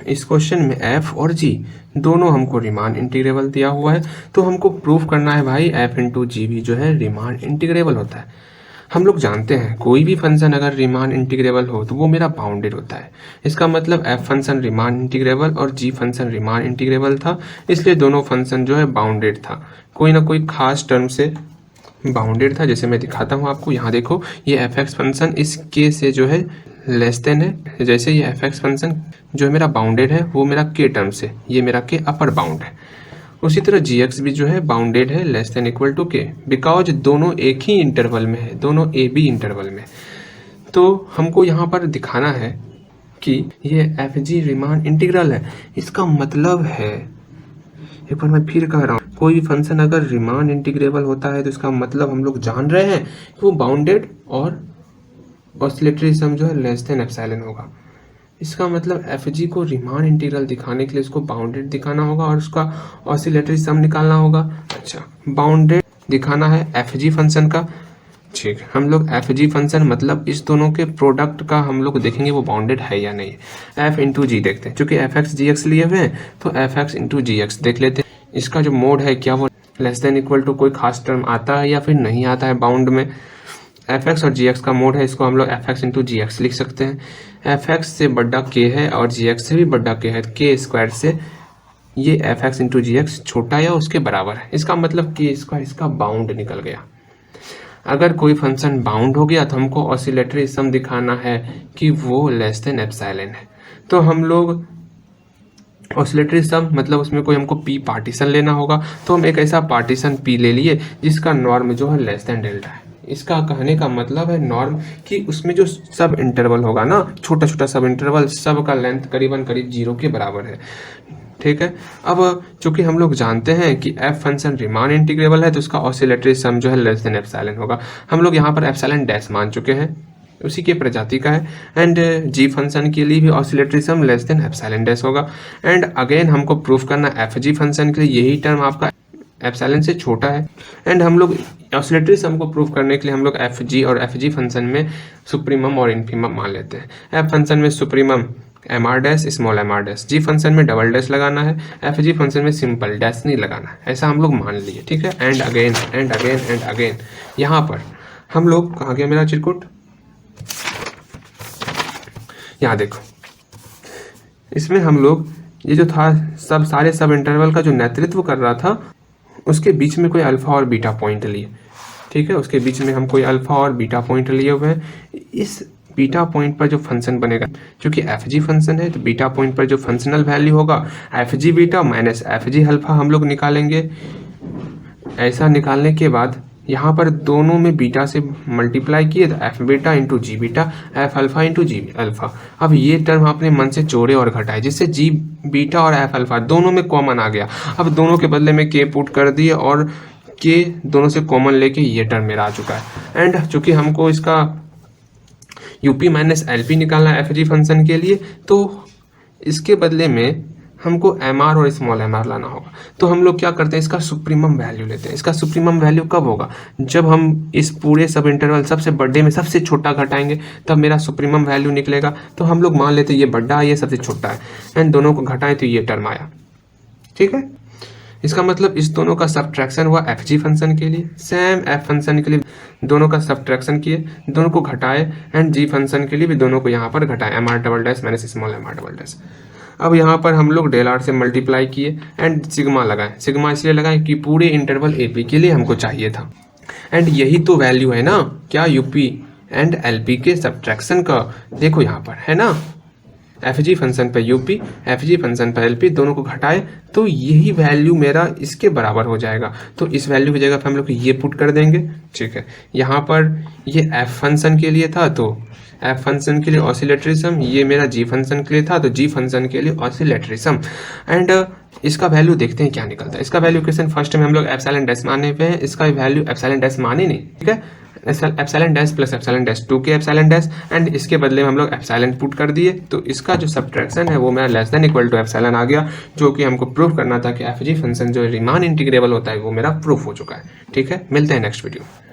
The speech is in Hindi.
इस क्वेश्चन में एफ और जी दोनों हमको रीमान इंटीग्रेबल दिया हुआ है, तो हमको प्रूफ करना है भाई एफ इंटू जी भी जो है रीमान इंटीग्रेबल होता है। हम लोग जानते हैं कोई भी फंक्शन अगर रीमान इंटीग्रेबल हो तो वो मेरा बाउंडेड होता है। इसका मतलब एफ फंक्शन रीमान इंटीग्रेबल और जी फंक्शन रीमान इंटीग्रेबल था, इसलिए दोनों फंक्शन जो है बाउंडेड था, कोई ना कोई खास टर्म से बाउंडेड था। जैसे मैं दिखाता हूँ आपको, यहाँ देखो ये एफ एक्स फंक्शन इस के से जो है लेस देन है। जैसे ये एफ एक्स फंक्शन जो है मेरा बाउंडेड है वो मेरा के टर्म से, ये मेरा के अपर बाउंड है। उसी तरह जी एक्स भी जो है बाउंडेड है लेस देन इक्वल टू के, बिकॉज दोनों एक ही इंटरवल में है, दोनों ए बी इंटरवल में। तो हमको यहाँ पर दिखाना है कि ये एफ जी रीमान इंटीग्रल है। इसका मतलब है, एक बार मैं फिर कह रहा हूँ, कोई भी फंक्शन अगर रीमान इंटीग्रेबल होता है तो इसका मतलब हम लोग जान रहे हैं कि वो बाउंडेड और ऑसिलेटरी सम जो है लेस देन एप्सिलॉन होगा। इसका मतलब एफ जी को रीमान इंटीग्रल दिखाने के लिए इसको बाउंडेड दिखाना होगा और उसका ऑसिलेटरी सम निकालना होगा। अच्छा, बाउंडेड दिखाना है एफ जी फंक्शन का, ठीक है। हम लोग एफ जी फंक्शन मतलब इस दोनों के प्रोडक्ट का हम लोग देखेंगे वो बाउंडेड है या नहीं। एफ इंटू जी देखते हैं, चूंकि एफ एक्स जी एक्स लिए हुए हैं तो एफ एक्स इंटू जी एक्स देख लेते हैं। इसका जो मोड है क्या वो लेस देन इक्वल टू कोई खास टर्म आता है या फिर नहीं आता है बाउंड में। एफ एक्स और जी एक्स का मोड है, इसको हम लोग एफ एक्स इंटू जी एक्स लिख सकते हैं। एफ एक्स से बड़ा के है और जी एक्स से भी बड़ा के है, के स्क्वायर से ये एफ एक्स इंटू जी एक्स छोटा या उसके बराबर है। इसका मतलब के स्क्वायर इसका बाउंड निकल गया। अगर कोई फंक्शन बाउंड हो गया तो हमको ऑसिलेटरी सम दिखाना है कि वो लेस देन एप्सिलॉन है। तो हम लोग ऑसिलेटरी सम मतलब उसमें कोई हमको पी पार्टीशन लेना होगा, तो हम एक ऐसा पार्टीशन पी ले लिए जिसका नॉर्म जो है लेस देन डेल्टा है। इसका कहने का मतलब है नॉर्म कि उसमें जो सब इंटरवल होगा ना, छोटा छोटा सब इंटरवल, सब का लेंथ करीबन करीब 0 के बराबर है, ठीक है। अब चूंकि हम लोग जानते हैं कि एफ फंक्शन रीमान इंटीग्रेबल है तो उसका ऑसिलेटरी सम जो है लेस देन एप्सिलॉन होगा। हम लोग यहाँ पर एप्सिलॉन डैश मान चुके हैं, उसी के प्रजाति का है। एंड जी फंक्शन के लिए भी oscillatory sum less than epsilon dash होगा। एंड अगेन हमको प्रूफ करना एफ जी फंक्शन के लिए यही टर्म आपका एप्सिलॉन से छोटा है। एंड हम लोग ऑसिलेटरी सम को प्रूफ करने के लिए हम लोग एफ जी और एफ जी फंक्शन में सुप्रीमम और इन्फीमम मान लेते हैं। एफ फंक्शन में supremum M are dash small M R dash, G function में डबल डैश लगाना है, एफ जी फंक्शन में सिंपल डैश नहीं लगाना है, ऐसा हम लोग मान लिए, ठीक है। And again and again and again यहाँ पर हम लोग, कहाँ गया मेरा चिरकुट, यहाँ देखो, इसमें हम लोग ये जो था सब सारे सब इंटरवल का जो नेतृत्व कर रहा था उसके बीच में कोई अल्फा और बीटा पॉइंट लिए, ठीक है। उसके बीच में हम कोई अल्फा और बीटा पॉइंट लिए हुए हैं। इस बीटा पॉइंट पर जो फंक्शन बनेगा, क्योंकि एफ जी फंक्शन है तो बीटा पॉइंट पर जो फंक्शनल वैल्यू होगा F G beta minus F G alpha हम लोग निकालेंगे। ऐसा निकालने के बाद यहाँ पर दोनों में बीटा से मल्टीप्लाई किए तो एफ बीटा इंटू जी बीटा, एफ अल्फा इंटू जी अल्फा। अब ये टर्म आपने मन से जोड़े और घटाए जिससे जी बीटा और एफ अल्फा दोनों में कॉमन आ गया। अब दोनों के बदले में के पुट कर दिए और के दोनों से कॉमन लेके ये टर्म मेरा आ चुका है। एंड चूंकि हमको इसका यूपी माइनस एलपी निकालना है एफ जी फंक्शन के लिए, तो इसके बदले में हमको एम आर और स्मॉल एम आर लाना होगा। तो हम लोग क्या करते हैं, इसका सुप्रीमम वैल्यू लेते हैं। इसका सुप्रीमम वैल्यू कब होगा, जब हम इस पूरे सब इंटरवल सबसे बड़े में सबसे छोटा घटाएंगे तब मेरा सुप्रीमम वैल्यू निकलेगा। तो हम लोग मान लेते हैं ये बड़ा है ये सबसे छोटा है, एंड दोनों को घटाएं तो ये टर्म आया, ठीक है। इसका मतलब इस दोनों का सब्ट्रैक्शन हुआ एफ जी फंक्शन के लिए, सेम एफ फंक्शन के लिए दोनों का सब्ट्रैक्शन किए, दोनों को घटाए, एंड जी फंक्शन के लिए भी दोनों को यहाँ पर घटाए, M R double dash minus small M R double dash. अब यहाँ पर हम लोग डेल आर से मल्टीप्लाई किए एंड सिग्मा लगाए। सिग्मा इसलिए लगाए कि पूरे इंटरवल ए पी के लिए हमको चाहिए था। एंड यही तो वैल्यू है ना क्या, यूपी एंड एल पी के सब्ट्रैक्शन का। देखो यहाँ पर है ना, एफ जी फंक्शन पे यूपी, एफ जी फंक्शन पे एलपी, दोनों को घटाए तो यही वैल्यू मेरा इसके बराबर हो जाएगा। तो इस वैल्यू की जगह पे हम लोग ये पुट कर देंगे, ठीक है। यहाँ पर ये एफ फंक्शन के लिए था तो एफ फंक्शन के लिए ऑसिलेटरी सम, ये मेरा जी फंक्शन के लिए था तो जी फंक्शन के लिए ऑसिलेटरी सम। एंड इसका वैल्यू देखते हैं क्या निकलता है। इसका वैल्यू क्वेश्चन फर्स्ट में हम लोग एप्सिलॉन डैश माने पे हैं, इसका वैल्यू एप्सिलॉन डैश माने नहीं, ठीक है। Epsilon dash plus epsilon dash 2 के एप्सिलॉन डैश, एंड इसके बदले में हम लोग एप्सिलॉन पुट कर दिए तो इसका जो सब्ट्रैक्शन है वो मेरा less than equal to epsilon आ गया, जो कि हमको प्रूफ करना था कि एफ जी फंक्शन जो रीमान इंटीग्रेबल होता है वो मेरा प्रूफ हो चुका है, ठीक है। मिलते हैं नेक्स्ट वीडियो।